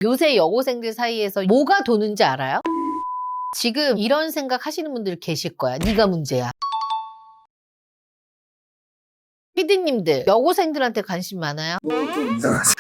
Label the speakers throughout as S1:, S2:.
S1: 요새 여고생들 사이에서 뭐가 도는지 알아요? 지금 이런 생각 하시는 분들 계실 거야. 네가 문제야. 피디님들 여고생들한테 관심 많아요?
S2: 좀 이상하지.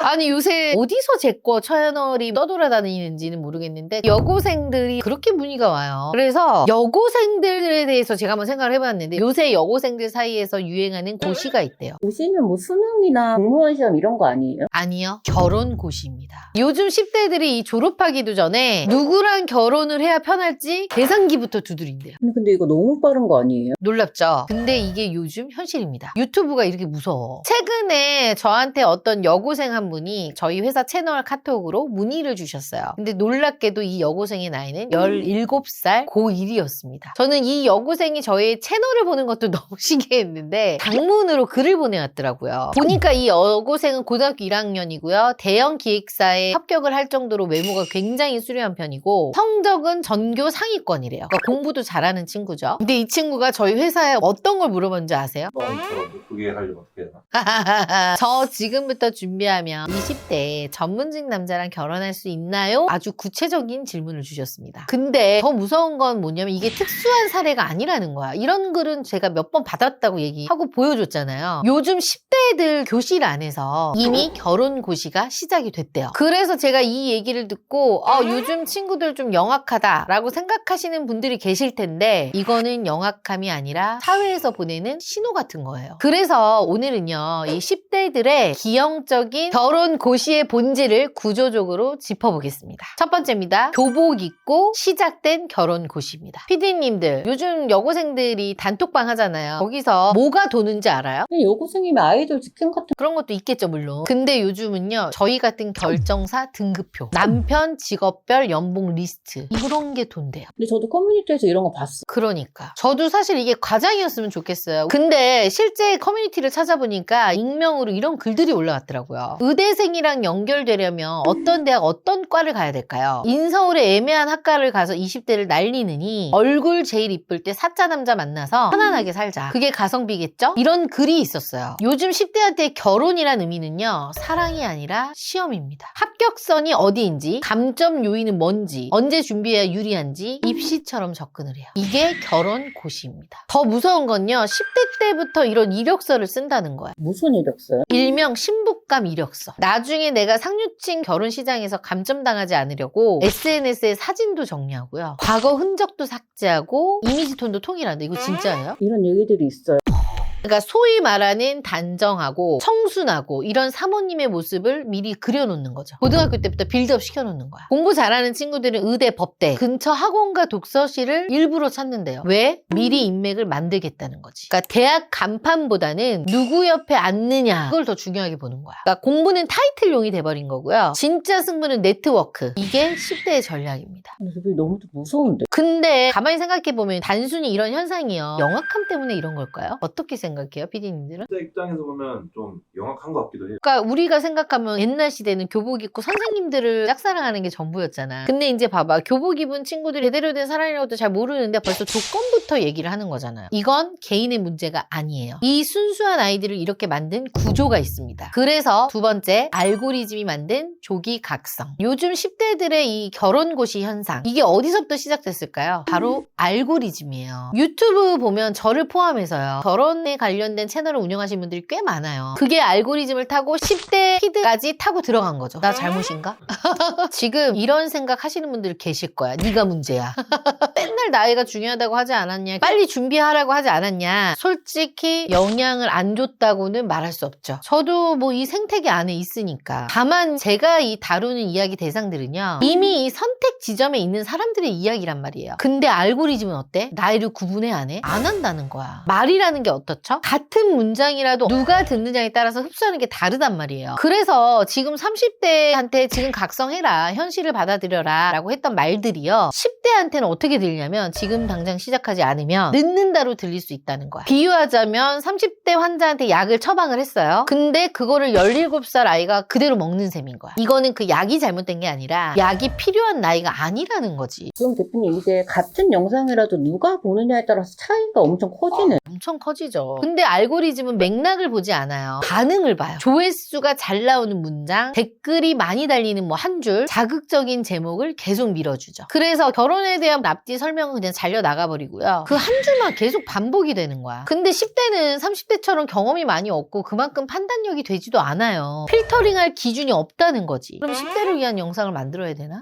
S1: 아니 요새 어디서 제 거 채널이 떠돌아다니는지는 모르겠는데 여고생들이 그렇게 문의가 와요. 그래서 여고생들에 대해서 제가 한번 생각을 해봤는데 요새 여고생들 사이에서 유행하는 고시가 있대요.
S3: 고시는 뭐 수능이나 공무원 시험 이런 거 아니에요?
S1: 아니요. 결혼 고시입니다. 요즘 10대들이 이 졸업하기도 전에 누구랑 결혼을 해야 편할지 계산기부터 두드린대요.
S3: 근데 이거 너무 빠른 거 아니에요?
S1: 놀랍죠? 근데 이게 요즘 현실입니다. 유튜브가 이렇게 무서워. 최근에 저한테 어떤 여고생 한 분이 저희 회사 채널 카톡으로 문의를 주셨어요. 근데 놀랍게도 이 여고생의 나이는 17살 고1이었습니다. 저는 이 여고생이 저의 채널을 보는 것도 너무 신기했는데 장문으로 글을 보내왔더라고요. 보니까 이 여고생은 고등학교 1학년이고요. 대형 기획사에 합격을 할 정도로 외모가 굉장히 수려한 편이고 성적은 전교 상위권이래요. 그러니까 공부도 잘하는 친구죠. 근데 이 친구가 저희 회사에 어떤 걸 물어봤는지 아세요?
S2: 저처럼 예쁘게 하려면 어떻게 해야
S1: 저 지금부터 준비하면 20대에 전문직 남자랑 결혼할 수 있나요? 아주 구체적인 질문을 주셨습니다. 근데 더 무서운 건 뭐냐면 이게 특수한 사례가 아니라는 거야. 이런 글은 제가 몇 번 받았다고 얘기하고 보여줬잖아요. 요즘 10대들 교실 안에서 이미 결혼 고시가 시작이 됐대요. 그래서 제가 이 얘기를 듣고 요즘 친구들 좀 영악하다라고 생각하시는 분들이 계실 텐데 이거는 영악함이 아니라 사회에서 보내는 신호 같은 거예요. 그래서 오늘은요, 이 10대들의 기형적인 결혼 고시의 본질을 구조적으로 짚어보겠습니다. 첫 번째입니다. 교복 입고 시작된 결혼 고시입니다. 피디님들, 요즘 여고생들이 단톡방 하잖아요. 거기서 뭐가 도는지 알아요?
S3: 그냥 여고생이면 아이돌 직캠 같은
S1: 그런 것도 있겠죠, 물론. 근데 요즘은요, 저희 같은 결정사 등급표, 남편 직업별 연봉 리스트, 이런 게 돈대요.
S3: 근데 저도 커뮤니티에서 이런 거 봤어요.
S1: 그러니까 저도 사실 이게 과장이었으면 좋겠어요. 근데 실제 커뮤니티를 찾아보니까 익명으로 이런 글들이 올라왔더라고요. 의대생이랑 연결되려면 어떤 대학 어떤 과를 가야 될까요? 인서울의 애매한 학과를 가서 20대를 날리느니 얼굴 제일 이쁠 때 사짜 남자 만나서 편안하게 살자. 그게 가성비겠죠? 이런 글이 있었어요. 요즘 10대한테 결혼이란 의미는요, 사랑이 아니라 시험입니다. 합격선이 어디인지, 감점 요인은 뭔지, 언제 준비해야 유리한지 입시처럼 접근을 해요. 이게 결혼 고시입니다. 더 무서운 건요, 10대 때부터 이런 이력서를 쓴다는 거야.
S3: 무슨 이력서요?
S1: 일명 신부감 이력서. 나중에 내가 상류층 결혼 시장에서 감점당하지 않으려고 SNS에 사진도 정리하고요. 과거 흔적도 삭제하고 이미지 톤도 통일한다. 이거 진짜예요?
S3: 이런 얘기들이 있어요.
S1: 그러니까 소위 말하는 단정하고 청순하고 이런 사모님의 모습을 미리 그려놓는 거죠. 고등학교 때부터 빌드업 시켜놓는 거야. 공부 잘하는 친구들은 의대, 법대 근처 학원과 독서실을 일부러 찾는데요. 왜? 미리 인맥을 만들겠다는 거지. 그러니까 대학 간판보다는 누구 옆에 앉느냐, 그걸 더 중요하게 보는 거야. 그러니까 공부는 타이틀용이 돼버린 거고요. 진짜 승부는 네트워크. 이게 10대의 전략입니다.
S3: 근데 그게 너무 무서운데.
S1: 근데 가만히 생각해보면 단순히 이런 현상이요, 영악함 때문에 이런 걸까요? 어떻게 생각해요, 피디님들은?
S2: 내 입장에서 보면 좀 영악한 것 같기도 해요.
S1: 그러니까 우리가 생각하면 옛날 시대는 교복 입고 선생님들을 짝사랑하는 게 전부였잖아. 근데 이제 봐봐, 교복 입은 친구들이 제대로 된 사람이라고도 잘 모르는데 벌써 조건부터 얘기를 하는 거잖아요. 이건 개인의 문제가 아니에요. 이 순수한 아이들을 이렇게 만든 구조가 있습니다. 그래서 두 번째, 알고리즘이 만든 조기각성. 요즘 10대들의 이 결혼고시 현상, 이게 어디서부터 시작됐을까요? 바로 알고리즘이에요. 유튜브 보면 저를 포함해서요, 결혼에 관련된 채널을 운영하시는 분들이 꽤 많아요. 그게 알고리즘을 타고 10대 피드까지 타고 들어간 거죠. 나 잘못인가? 지금 이런 생각 하시는 분들 계실 거야. 네가 문제야. 맨날 나이가 중요하다고 하지 않았냐, 빨리 준비하라고 하지 않았냐. 솔직히 영향을 안 줬다고는 말할 수 없죠. 저도 뭐 이 생태계 안에 있으니까. 다만 제가 이 다루는 이야기 대상들은요, 이미 이 선택 지점에 있는 사람들의 이야기란 말이에요. 근데 알고리즘은 어때? 나이를 구분해 안 해? 안 한다는 거야. 말이라는 게 어떻죠? 같은 문장이라도 누가 듣느냐에 따라서 흡수하는 게 다르단 말이에요. 그래서 지금 30대한테 지금 각성해라, 현실을 받아들여라 라고 했던 말들이요, 10대한테는 어떻게 들리냐면 지금 당장 시작하지 않으면 늦는다로 들릴 수 있다는 거야. 비유하자면 30대 환자한테 약을 처방을 했어요. 근데 그거를 17살 아이가 그대로 먹는 셈인 거야. 이거는 그 약이 잘못된 게 아니라 약이 필요한 나이가 문제가 아니라는 거지.
S3: 그럼 대표님 이게 같은 영상이라도 누가 보느냐에 따라서 차이가 엄청 커지네.
S1: 엄청 커지죠. 근데 알고리즘은 맥락을 보지 않아요. 반응을 봐요. 조회수가 잘 나오는 문장, 댓글이 많이 달리는 뭐 한 줄, 자극적인 제목을 계속 밀어주죠. 그래서 결혼에 대한 앞뒤 설명은 그냥 잘려 나가버리고요. 그 한 줄만 계속 반복이 되는 거야. 근데 10대는 30대처럼 경험이 많이 없고 그만큼 판단력이 되지도 않아요. 필터링할 기준이 없다는 거지. 그럼 10대를 위한 영상을 만들어야 되나?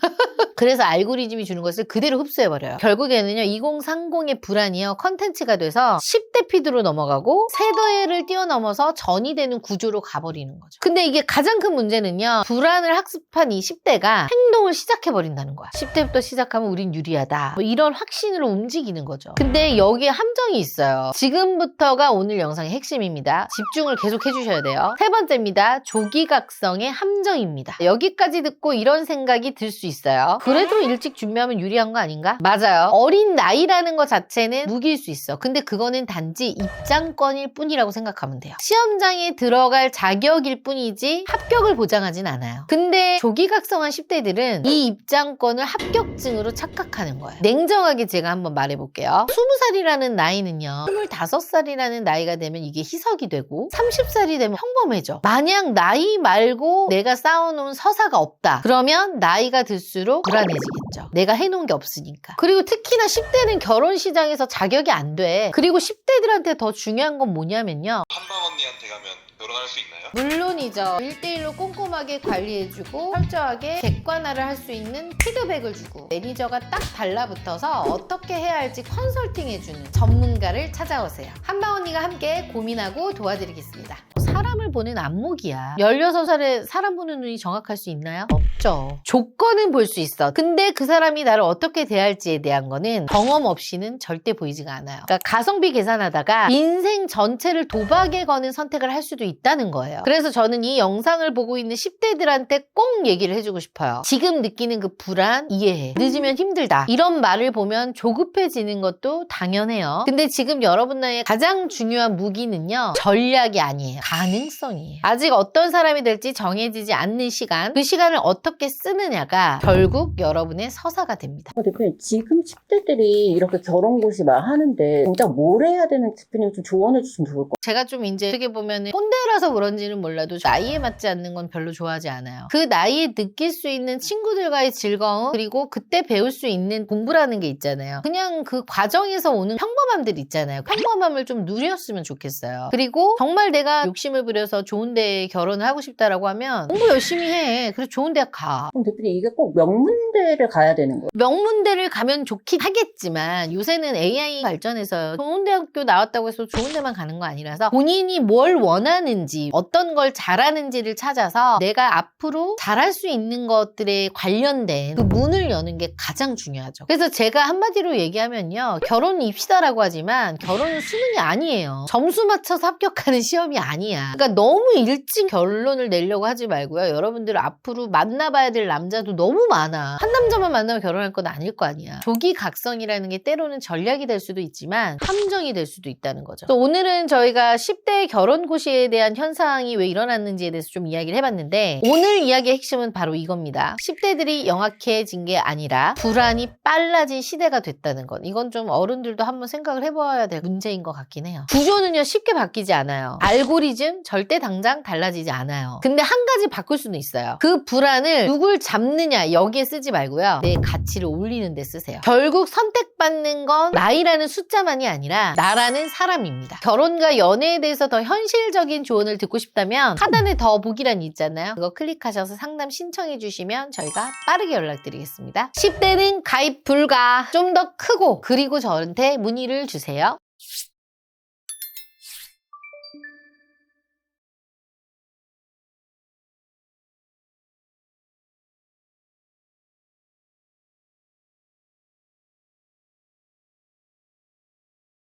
S1: 그래서 알고리즘이 주는 것을 그대로 흡수해버려요. 결국에는요, 2030의 불안이요, 컨텐츠가 돼서 10대 피드로 넘어가고 세대를 뛰어넘어서 전이 되는 구조로 가버리는 거죠. 근데 이게 가장 큰 문제는요, 불안을 학습한 이 10대가 행동을 시작해버린다는 거야. 10대부터 시작하면 우린 유리하다. 뭐 이런 확신으로 움직이는 거죠. 근데 여기에 함정이 있어요. 지금부터가 오늘 영상의 핵심입니다. 집중을 계속 해주셔야 돼요. 세 번째입니다. 조기각성의 함정입니다. 여기까지 듣고 이런 생각이 들 수 있어요. 그래도 일찍 준비하면 유리한 거 아닌가? 맞아요. 어린 나이라는 것 자체는 무기일 수 있어. 근데 그거는 단지 입장권일 뿐이라고 생각하면 돼요. 시험장에 들어갈 자격일 뿐이지 합격을 보장하진 않아요. 근데 조기각성한 10대들은 이 입장권을 합격증으로 착각하는 거예요. 냉정하게 제가 한번 말해볼게요. 20살이라는 나이는요, 25살이라는 나이가 되면 이게 희석이 되고 30살이 되면 평범해져. 만약 나이 말고 내가 쌓아놓은 서사가 없다. 그러면 나이가 들수록 불안해지겠죠. 내가 해놓은 게 없으니까. 그리고 특히나 10대는 결혼 시장에서 자격이 안 돼. 그리고 10대들한테 더 중요한 건 뭐냐면요.
S4: 한방 언니한테 가면 결혼할 수 있나요?
S1: 물론이죠. 1대1로 꼼꼼하게 관리해주고 철저하게 객관화를 할 수 있는 피드백을 주고 매니저가 딱 달라붙어서 어떻게 해야 할지 컨설팅해주는 전문가를 찾아오세요. 한방 언니가 함께 고민하고 도와드리겠습니다. 사람을 보는 안목이야. 16살에 사람 보는 눈이 정확할 수 있나요? 없죠. 조건은 볼 수 있어. 근데 그 사람이 나를 어떻게 대할지에 대한 거는 경험 없이는 절대 보이지가 않아요. 그러니까 가성비 계산하다가 인생 전체를 도박에 거는 선택을 할 수도 있다는 거예요. 그래서 저는 이 영상을 보고 있는 10대들한테 꼭 얘기를 해주고 싶어요. 지금 느끼는 그 불안 이해해. 늦으면 힘들다. 이런 말을 보면 조급해지는 것도 당연해요. 근데 지금 여러분 나이에 가장 중요한 무기는요, 전략이 아니에요. 가능성이에요. 아직 어떤 사람이 될지 정해지지 않는 시간, 그 시간을 어떻게 쓰느냐가 결국 여러분의 서사가 됩니다.
S3: 대표님 지금 10대들이 이렇게 결혼 고시 막 하는데 진짜 뭘 해야 되는지 대표님 좀 조언해 주시면 좋을 것
S1: 제가 좀 이제 어떻게 보면 꼰대라서 그런지는 몰라도 나이에 맞지 않는 건 별로 좋아하지 않아요. 그 나이에 느낄 수 있는 친구들과의 즐거움, 그리고 그때 배울 수 있는 공부라는 게 있잖아요. 그냥 그 과정에서 오는 평범함들 있잖아요. 평범함을 좀 누렸으면 좋겠어요. 그리고 정말 내가 욕심을 부려서 좋은 데에 결혼을 하고 싶다라고 하면 공부 열심히 해. 그래서 좋은 대학 가.
S3: 그럼 대표님 이게 꼭 명문대를 가야 되는 거예요?
S1: 명문대를 가면 좋긴 하겠지만 요새는 AI 발전해서 좋은 대학교 나왔다고 해서 좋은 데만 가는 거 아니라서 본인이 뭘 원하는지, 어떤 걸 잘하는지를 찾아서 내가 앞으로 잘할 수 있는 것들에 관련된 그 문을 여는 게 가장 중요하죠. 그래서 제가 한마디로 얘기하면요, 결혼은 입시다라고 하지만 결혼은 수능이 아니에요. 점수 맞춰서 합격하는 시험이 아니야. 그러니까 너무 일찍 결론을 내려고 하지 말고요. 여러분들 앞으로 만나봐야 될 남자도 너무 많아. 한 남자만 만나면 결혼할 건 아닐 거 아니야. 조기각성이라는 게 때로는 전략이 될 수도 있지만 함정이 될 수도 있다는 거죠. 또 오늘은 저희가 10대 결혼 고시에 대한 현상이 왜 일어났는지에 대해서 좀 이야기를 해봤는데, 오늘 이야기의 핵심은 바로 이겁니다. 10대들이 영악해진 게 아니라 불안이 빨라진 시대가 됐다는 것. 이건 좀 어른들도 한번 생각을 해봐야 될 문제인 것 같긴 해요. 구조는요, 쉽게 바뀌지 않아요. 알고리즘 절대 당장 달라지지 않아요. 근데 한 가지 바꿀 수는 있어요. 그 불안을 누굴 잡느냐 여기에 쓰지 말고요, 내 가치를 올리는 데 쓰세요. 결국 선택받는 건 나이라는 숫자만이 아니라 나라는 사람입니다. 결혼과 연애에 대해서 더 현실적인 조언을 듣고 싶다면 하단에 더보기란이 있잖아요. 그거 클릭하셔서 상담 신청해 주시면 저희가 빠르게 연락드리겠습니다. 10대는 가입 불가. 좀 더 크고 그리고 저한테 문의를 주세요.